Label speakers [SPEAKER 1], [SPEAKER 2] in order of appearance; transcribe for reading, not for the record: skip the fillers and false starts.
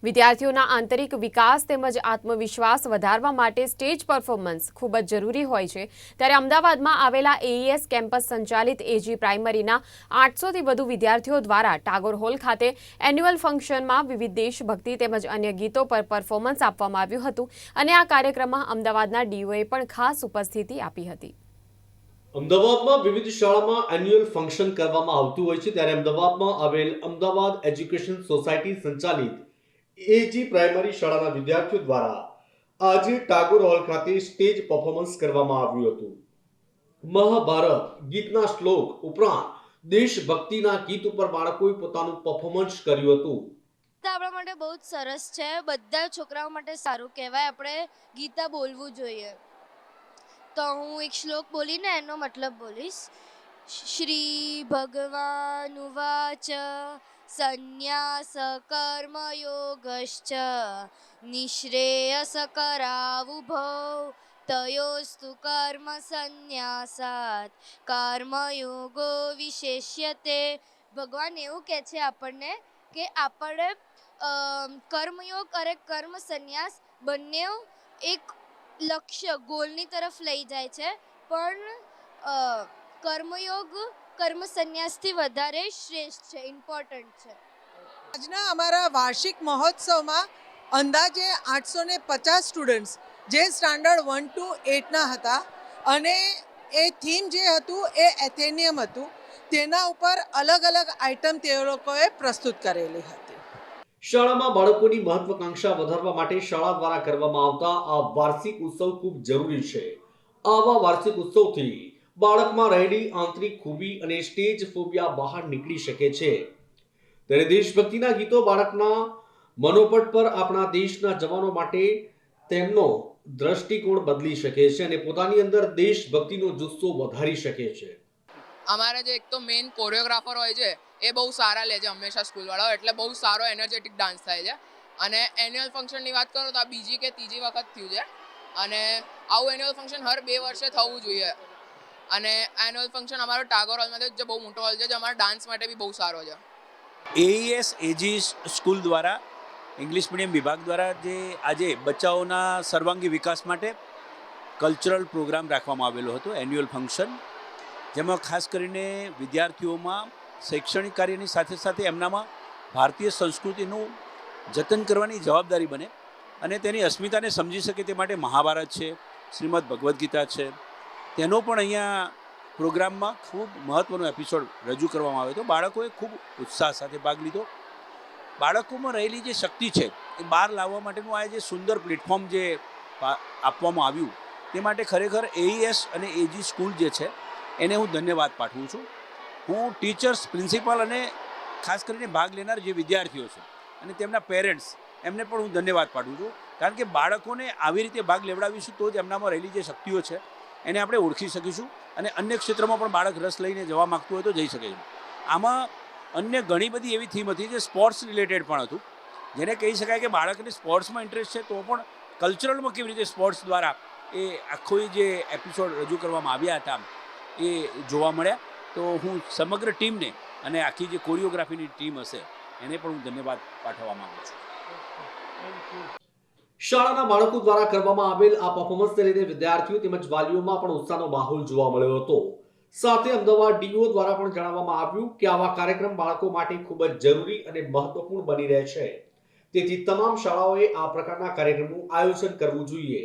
[SPEAKER 1] વિદ્યાર્થીઓના આંતરિક વિકાસ તેમજ આત્મવિશ્વાસ વધારવા માટે સ્ટેજ પરફોર્મન્સ ખૂબ જ જરૂરી હોય છે ત્યારે અમદાવાદમાં આવેલા એઈએસ કેમ્પસ સંચાલિત એજી પ્રાઇમરીના 800થી વધુ વિદ્યાર્થીઓ દ્વારા ટાગોર હોલ ખાતે એન્યુઅલ ફંક્શનમાં વિવિધ દેશભક્તિ તેમજ અન્ય ગીતો પર પરફોર્મન્સ આપવામાં આવ્યું હતું અને આ કાર્યક્રમમાં અમદાવાદના ડીઓએ પણ ખાસ ઉપસ્થિતિ આપી હતી।
[SPEAKER 2] અમદાવાદમાં વિવિધ શાળામાં એન્યુઅલ ફંક્શન કરવામાં આવતું હોય છે ત્યારે અમદાવાદમાં આવેલ અમદાવાદ એજ્યુકેશન સોસાયટી સંચાલિત એજી પ્રાઇમરી શાળાના વિદ્યાર્થીઓ દ્વારા આજે ટાગોર હોલ ખાતે સ્ટેજ પરફોર્મન્સ કરવામાં આવ્યું હતું। મહાભારત ગીતના શ્લોક ઉપરાંત દેશભક્તિના ગીત ઉપર બાળકોએ પોતાનું પરફોર્મન્સ કર્યું હતું।
[SPEAKER 3] આપણા માટે બહુ જ સરસ છે, બધા છોકરાઓ માટે સારું કહેવાય, આપણે ગીતા બોલવું જોઈએ। તો હું એક શ્લોક બોલીને એનો મતલબ બોલીશ। શ્રી ભગવાન ઉવાચ સંન્યાસ કર્મયોગશ્ચ નિશ્રેયસકરાવુભૌ તયોસ્તુ કર્મ સંન્યાસાત કર્મયોગો વિશેષ્યતે। ભગવાન એવું કહે છે આપણને કે આપણે કર્મયોગ અને કર્મ સંન્યાસ બંને એક લક્ષ્ય ગોલની તરફ લઈ જાય છે, પણ કર્મયોગ કર્મ સંન્યાસથી વધારે શ્રેષ્ઠ છે, ઇમ્પોર્ટન્ટ છે।
[SPEAKER 4] આજના અમારા વાર્ષિક મહોત્સવમાં અંદાજે 850 સ્ટુડન્ટ્સ જે સ્ટાન્ડર્ડ 1 to 8ના હતા અને એ થીમ જે હતું એ એથેનિયમ હતું, તેના ઉપર અલગ અલગ આઇટમ તે લોકોએ પ્રસ્તુત કરેલી હતી।
[SPEAKER 2] શાળામાં બાળકોની મહત્વાકાંક્ષા વધારવા માટે શાળા દ્વારા કરવામાં આવતા આ વાર્ષિક ઉત્સવ ખૂબ જરૂરી છે। આવા વાર્ષિક ઉત્સવથી બાળકમાં રહેલી આંતરિક ખૂબી અને સ્ટેજ ફોબિયા બહાર નીકળી શકે છે। ત્યારે દેશભક્તિના ગીતો બાળકના મનોપટ પર આપણા દેશના જવાનો માટે તેમનો દ્રષ્ટિકોણ બદલી શકે છે અને પોતાની અંદર દેશભક્તિનો જુસ્સો વધારી શકે છે।
[SPEAKER 5] અમારા જે એક તો મેઇન કોરિયોગ્રાફર હોય છે એ બહુ સારા લે છે હંમેશા સ્કૂલવાળાઓ, એટલે બહુ સારો એનર્જેટિક ડાન્સ થાય છે। અને એન્યુઅલ ફંક્શનની વાત કરું તો આ બીજી કે ત્રીજી વખત થયું છે અને આવું એન્યુઅલ ફંક્શન હર 2 વર્ષે થવું જોઈએ। અને એન્યુઅલ ફંક્શન અમારો ટાગોર હોલમાં જે બહુ મોટો હોલ છે, જે અમારા ડાન્સ માટે બી બહુ સારો છે।
[SPEAKER 6] એઈએસ એજી સ્કૂલ દ્વારા ઇંગ્લિશ મીડિયમ વિભાગ દ્વારા જે આજે બચ્ચાઓના સર્વાંગી વિકાસ માટે કલ્ચરલ પ્રોગ્રામ રાખવામાં આવેલો હતો, એન્યુઅલ ફંક્શન, જેમાં ખાસ કરીને વિદ્યાર્થીઓમાં શૈક્ષણિક કાર્યની સાથે સાથે એમનામાં ભારતીય સંસ્કૃતિનું જતન કરવાની જવાબદારી બને અને તેની અસ્મિતાને સમજી શકે તે માટે મહાભારત છે, શ્રીમદ ભગવદ્ ગીતા છે, તેનો પણ અહીંયા પ્રોગ્રામમાં ખૂબ મહત્ત્વનો એપિસોડ રજૂ કરવામાં આવ્યો હતો। બાળકોએ ખૂબ ઉત્સાહ સાથે ભાગ લીધો। બાળકોમાં રહેલી જે શક્તિ છે એ બહાર લાવવા માટેનું આ જે સુંદર પ્લેટફોર્મ જે આપવામાં આવ્યું તે માટે ખરેખર એઈએસ અને એજી સ્કૂલ જે છે એને હું ધન્યવાદ પાઠવું છું। હું ટીચર્સ, પ્રિન્સિપાલ અને ખાસ કરીને ભાગ લેનાર જે વિદ્યાર્થીઓ છે અને તેમના પેરેન્ટ્સ એમને પણ હું ધન્યવાદ પાઠવું છું, કારણ કે બાળકોને આવી રીતે ભાગ લેવડાવીશું તો જ એમનામાં રહેલી જે શક્તિઓ છે એને આપણે ઓળખી શકીશું અને અન્ય ક્ષેત્રમાં પણ બાળક રસ લઈને જવા માગતું હોય તો જઈ શકે છે। આમાં અન્ય ઘણી બધી એવી થીમ હતી જે સ્પોર્ટ્સ રિલેટેડ પણ હતું, જેને કહી શકાય કે બાળકને સ્પોર્ટ્સમાં ઇન્ટરેસ્ટ છે તો પણ કલ્ચરલમાં કેવી રીતે સ્પોર્ટ્સ દ્વારા એ આખો જે એપિસોડ રજૂ કરવામાં આવ્યા હતા એ જોવા મળ્યા। તો હું સમગ્ર ટીમને અને આખી જે કોરિયોગ્રાફીની ટીમ હશે એને પણ હું ધન્યવાદ પાઠવવા માંગુ છું।
[SPEAKER 2] શાળાના બાળકો દ્વારા કરવામાં આવેલ આ પરફોર્મન્સને લઈને વિદ્યાર્થીઓ તેમજ વાલીઓમાં પણ ઉત્સાહનો માહોલ જોવા મળ્યો હતો। સાથે અમદાવાદ ડીઓ દ્વારા પણ જણાવવામાં આવ્યું કે આવા કાર્યક્રમ બાળકો માટે ખૂબ જ જરૂરી અને મહત્વપૂર્ણ બની રહે છે, તેથી તમામ શાળાઓએ આ પ્રકારના કાર્યક્રમનું આયોજન કરવું જોઈએ।